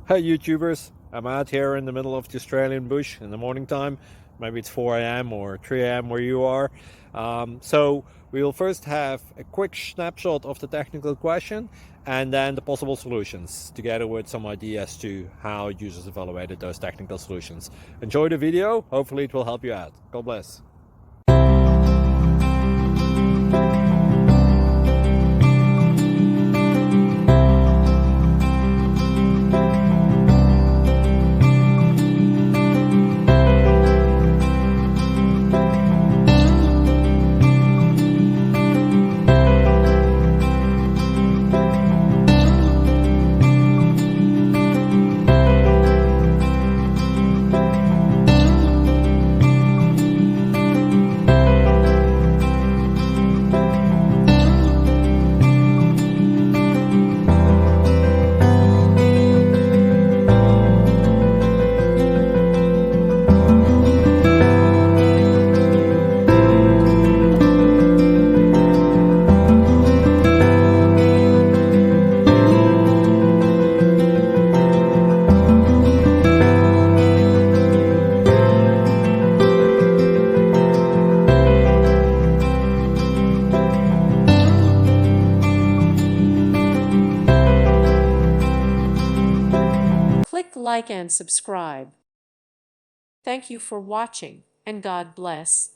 Hey YouTubers, I'm out here in the middle of the Australian bush in the morning time. Maybe it's 4 a.m. or 3 a.m. where you are. So we will first have a quick snapshot of the technical question and then the possible solutions, together with some ideas to how users evaluated those technical solutions. Enjoy the video, hopefully it will help you out. God bless. Click like and subscribe. Thank you for watching, and God bless.